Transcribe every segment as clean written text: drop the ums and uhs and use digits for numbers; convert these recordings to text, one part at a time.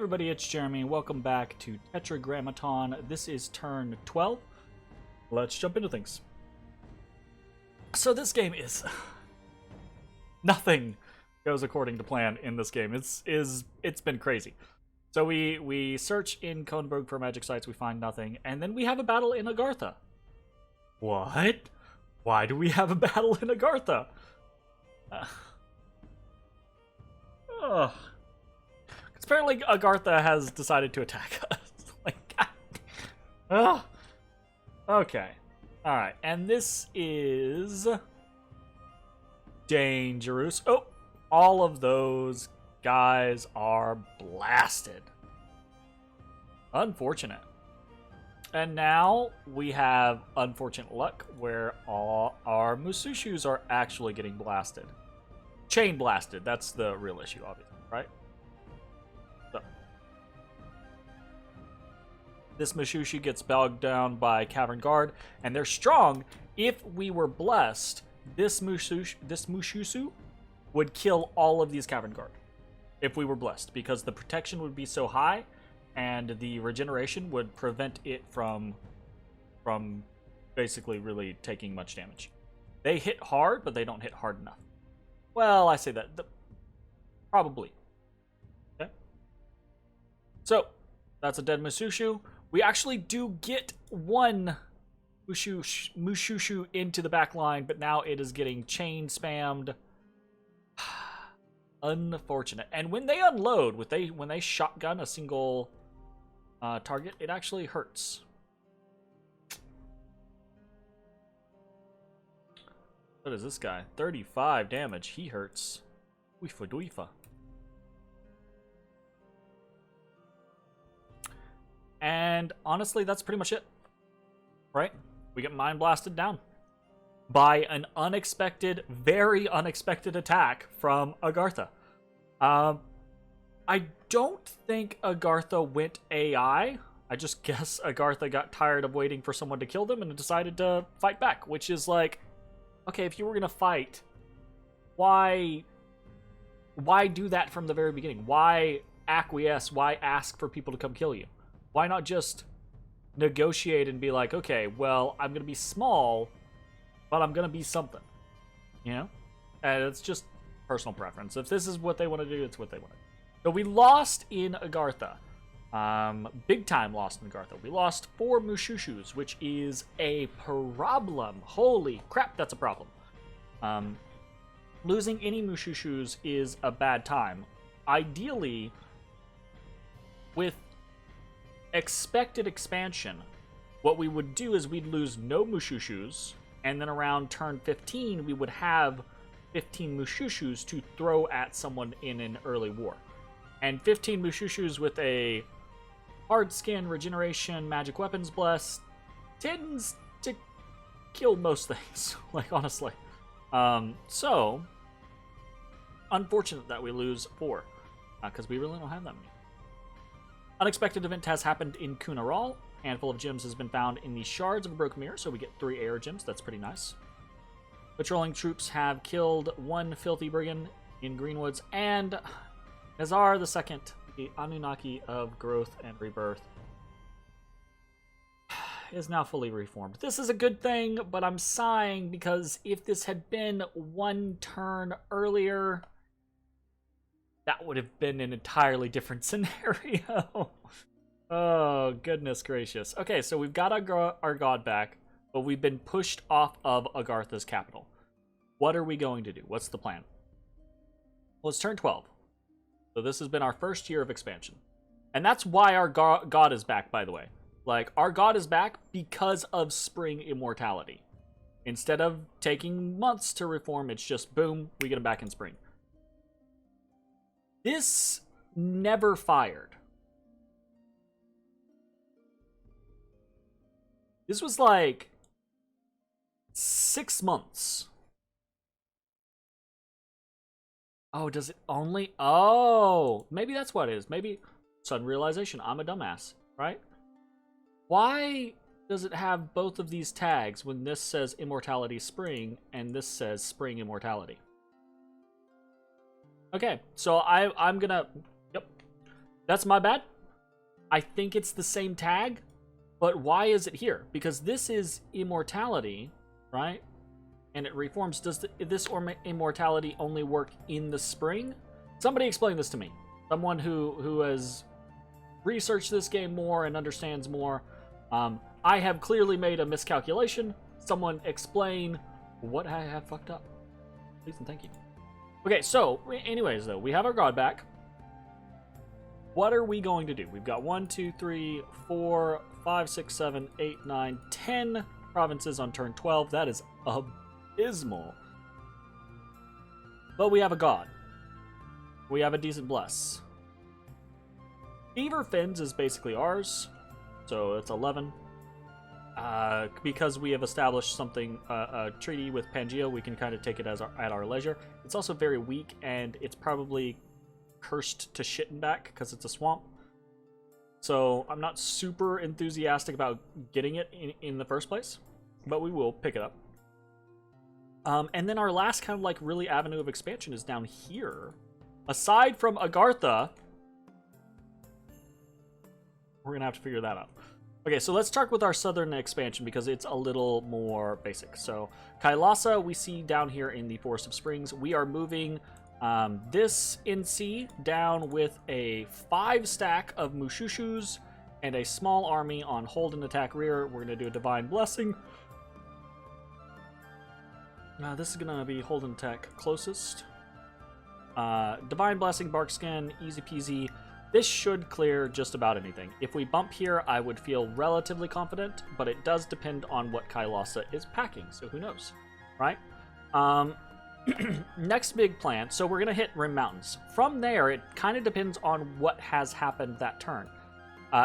everybody, it's Jeremy. Welcome back to Tetragrammaton. This is turn 12. Let's jump into things. So this game is... nothing goes according to plan in this game. It's been crazy. So we search in Kronberg for magic sites, we find nothing, and then we have a battle in Agartha. What? Why do we have a battle in Agartha? Apparently Agartha has decided to attack us. Okay. Alright, and this is... dangerous. Oh! All of those guys are blasted. Unfortunate. And now we have unfortunate luck where all our Musushus are actually getting blasted. Chain blasted, that's the real issue, obviously, right? So. This Mushushi gets bogged down by Cavern Guard, and they're strong. If we were blessed, this Mushusu would kill all of these Cavern Guard. If we were blessed, because the protection would be so high, and the regeneration would prevent it from basically really taking much damage. They hit hard, but they don't hit hard enough. Well, I say that. Probably. Okay. So, that's a dead Mushushu. We actually do get one Mushushu into the back line, but now it is getting chain spammed. Unfortunate. And when they unload, when they shotgun a single target, it actually hurts. What is this guy? 35 damage. He hurts. Weefa dweefa. And honestly, that's pretty much it. Right? We get mind blasted down by an unexpected, very unexpected attack from Agartha. I don't think Agartha went AI. I just guess Agartha got tired of waiting for someone to kill them and decided to fight back, which is like, okay, if you were gonna fight, why do that from the very beginning? Why acquiesce? Why ask for people to come kill you? Why not just negotiate and be like, okay, well, I'm gonna be small, but I'm gonna be something, you know? And it's just personal preference. If this is what they want to do, it's what they want to do. So we lost in Agartha. Big time lost in Agartha. We lost 4 Mushushus, which is a problem. Holy crap, that's a problem. Losing any Mushushus is a bad time. Ideally, with expected expansion, what we would do is we'd lose no Mushushus, and then around turn 15, we would have 15 Mushushus to throw at someone in an early war. And 15 Mushushus with a hard skin, regeneration, magic weapons bless tends to kill most things, like, honestly. So, unfortunate that we lose 4, because we really don't have that many. Unexpected event has happened in Kunaral. Handful of gems has been found in the shards of a broken mirror, so we get 3 air gems. That's pretty nice. Patrolling troops have killed 1 filthy brigand in Greenwoods, and Nazar II, the Anunnaki of growth and rebirth, is now fully reformed. This is a good thing, but I'm sighing because if this had been 1 turn earlier, that would have been an entirely different scenario. Oh, goodness gracious. Okay, so we've got our god back, but we've been pushed off of Agartha's capital. What are we going to do? What's the plan? Well, it's turn 12. So this has been our first year of expansion. And that's why our god is back, by the way. Like, our god is back because of spring immortality. Instead of taking months to reform, it's just boom, we get him back in spring. This never fired. This was like 6 months. Oh, does it only? Oh, maybe that's what it is. Maybe sudden realization. I'm a dumbass, right? Why does it have both of these tags when this says Immortality Spring and this says Spring Immortality? Okay, so I'm gonna... Yep. That's my bad. I think it's the same tag, but why is it here? Because this is immortality, right? And it reforms. Does this immortality only work in the spring? Somebody explain this to me. Someone who has researched this game more and understands more. I have clearly made a miscalculation. Someone explain what I have fucked up. Please and thank you. Okay, so anyways, though, we have our god back. What are we going to do? We've got 1, 2, 3, 4, 5, 6, 7, 8, 9, 10 provinces on turn 12. That is abysmal. But we have a god. We have a decent bless. Fever Fins is basically ours, so it's 11. Because we have established something, a treaty with Pangaea, we can kind of take it as at our leisure. It's also very weak, and it's probably cursed to shit and back because it's a swamp. So I'm not super enthusiastic about getting it in the first place, but we will pick it up. And then our last kind of like really avenue of expansion is down here. Aside from Agartha, we're gonna have to figure that out. Okay, so let's start with our southern expansion because it's a little more basic. So Kailasa we see down here in the Forest of Springs. We are moving this NC down with a 5 stack of Mushushus and a small army on hold and attack rear. We're going to do a Divine Blessing. This is going to be hold and attack closest. Divine Blessing, Barkskin, easy peasy. This should clear just about anything. If we bump here, I would feel relatively confident, but it does depend on what Kailasa is packing, so who knows, right? Next big plan, so we're going to hit Rim Mountains. From there, it kind of depends on what has happened that turn.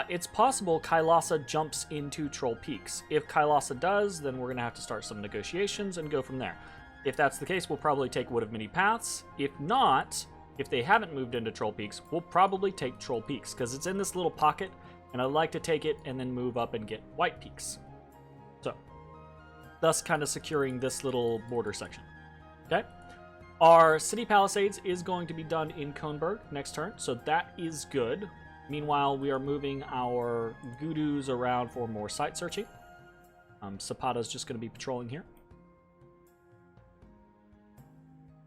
It's possible Kailasa jumps into Troll Peaks. If Kailasa does, then we're going to have to start some negotiations and go from there. If that's the case, we'll probably take Wood of Many Paths. If not, if they haven't moved into Troll Peaks, we'll probably take Troll Peaks, because it's in this little pocket, and I'd like to take it and then move up and get White Peaks. So, thus kind of securing this little border section. Okay? Our City Palisades is going to be done in Koenberg next turn, so that is good. Meanwhile, we are moving our Gudus around for more site searching. Zapata's just going to be patrolling here.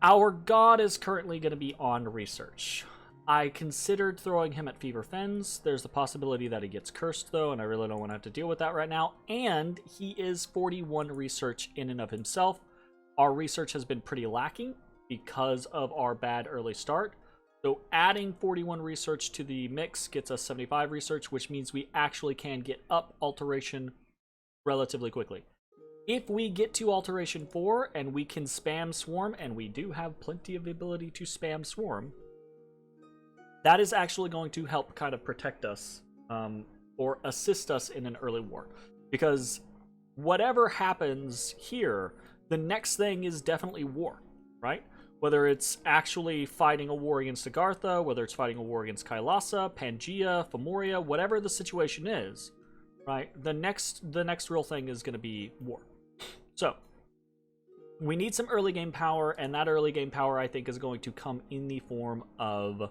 Our god is currently going to be on research. I considered throwing him at Fever Fens. There's the possibility that he gets cursed, though, and I really don't want to have to deal with that right now. And he is 41 research in and of himself. Our research has been pretty lacking because of our bad early start. So adding 41 research to the mix gets us 75 research, which means we actually can get up Alteration relatively quickly. If we get to Alteration 4 and we can spam Swarm, and we do have plenty of the ability to spam Swarm, that is actually going to help kind of protect us or assist us in an early war. Because whatever happens here, the next thing is definitely war, right? Whether it's actually fighting a war against Agartha, whether it's fighting a war against Kailasa, Pangaea, Femoria, whatever the situation is, right? The next real thing is going to be war. So, we need some early game power, and that early game power, I think, is going to come in the form of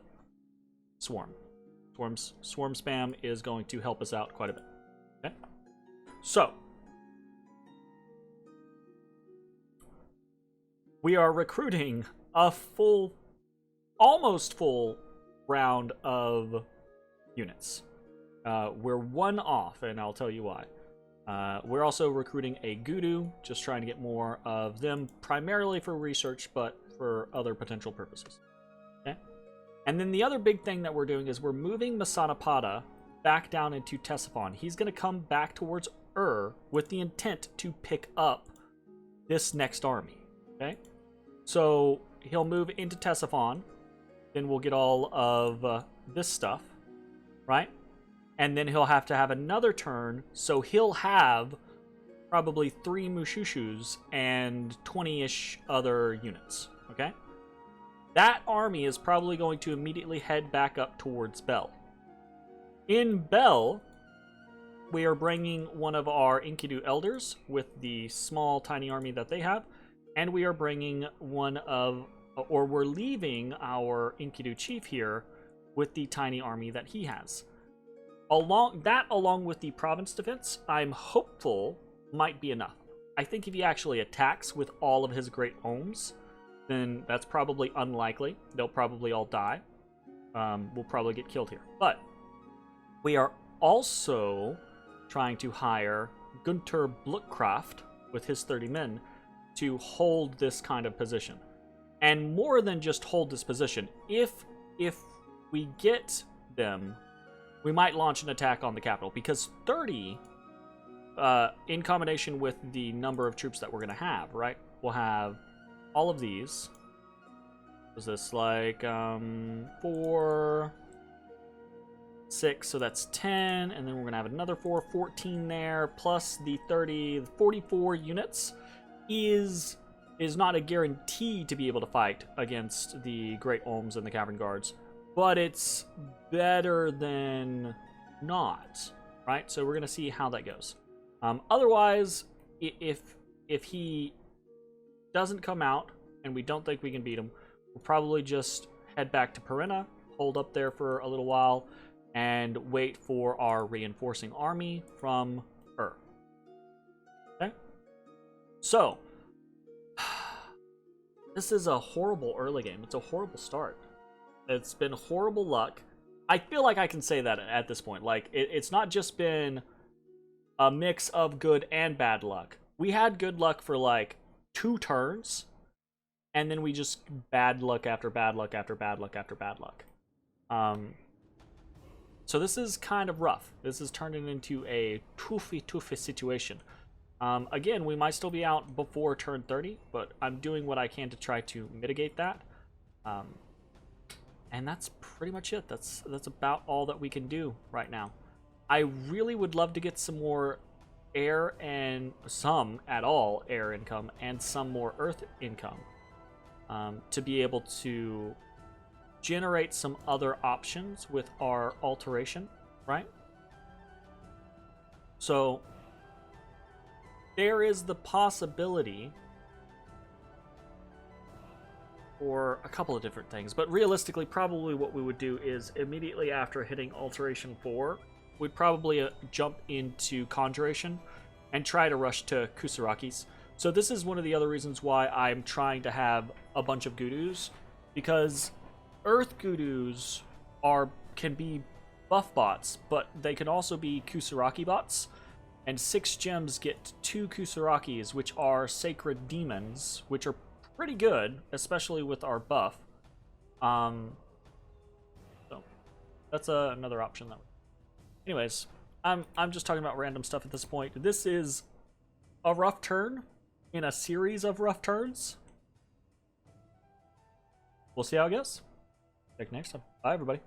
Swarm. Swarm spam is going to help us out quite a bit. Okay? So, we are recruiting a almost full round of units. We're one off, and I'll tell you why. We're also recruiting a Gudu, just trying to get more of them, primarily for research, but for other potential purposes. Okay? And then the other big thing that we're doing is we're moving Masanapada back down into Ctesiphon. He's going to come back towards with the intent to pick up this next army. Okay? So he'll move into Ctesiphon, then we'll get all of this stuff, right? And then he'll have to have another turn, so he'll have probably 3 Mushushus and 20-ish other units, okay? That army is probably going to immediately head back up towards Bel. In Bel, we are bringing one of our Enkidu Elders with the small, tiny army that they have, and we are bringing we're leaving our Enkidu Chief here with the tiny army that he has. Along with the province defense, I'm hopeful might be enough. I think if he actually attacks with all of his great ohms, then that's probably unlikely. They'll probably all die. We'll probably get killed here. But we are also trying to hire Gunther Bluckkraft with his 30 men to hold this kind of position. And more than just hold this position, if we get them, we might launch an attack on the capital, because 30, in combination with the number of troops that we're going to have, right? We'll have all of these. Was this like 4, 6, so that's 10, and then we're going to have another 14 there, plus the 30, 44 units is not a guarantee to be able to fight against the Great Ohms and the Cavern Guards, but it's better than not, right? So we're going to see how that goes. Otherwise, if he doesn't come out and we don't think we can beat him, we'll probably just head back to Perenna, hold up there for a little while, and wait for our reinforcing army from her. Okay? So, this is a horrible early game. It's a horrible start. It's been horrible luck. I feel like I can say that at this point. Like, it's not just been a mix of good and bad luck. We had good luck for like 2 turns, and then we just bad luck after bad luck after bad luck after bad luck. So this is kind of rough. This is turning into a toofy situation. Again, we might still be out before turn 30, but I'm doing what I can to try to mitigate that. And that's pretty much it. That's about all that we can do right now. I really would love to get some more air and some at all air income and some more earth income to be able to generate some other options with our alteration, right? So there is the possibility for a couple of different things, but realistically, probably what we would do is immediately after hitting Alteration 4, we'd probably jump into Conjuration and try to rush to Kusarakis. So this is one of the other reasons why I'm trying to have a bunch of Gudus, because Earth Gudus can be buff bots, but they can also be Kusaraki bots, and 6 gems get 2 Kusarakis, which are Sacred Demons, which are pretty good, especially with our buff. So that's another option that. Anyways, I'm just talking about random stuff at this point. This is a rough turn in a series of rough turns. We'll see how it goes. Check next time. Bye, everybody.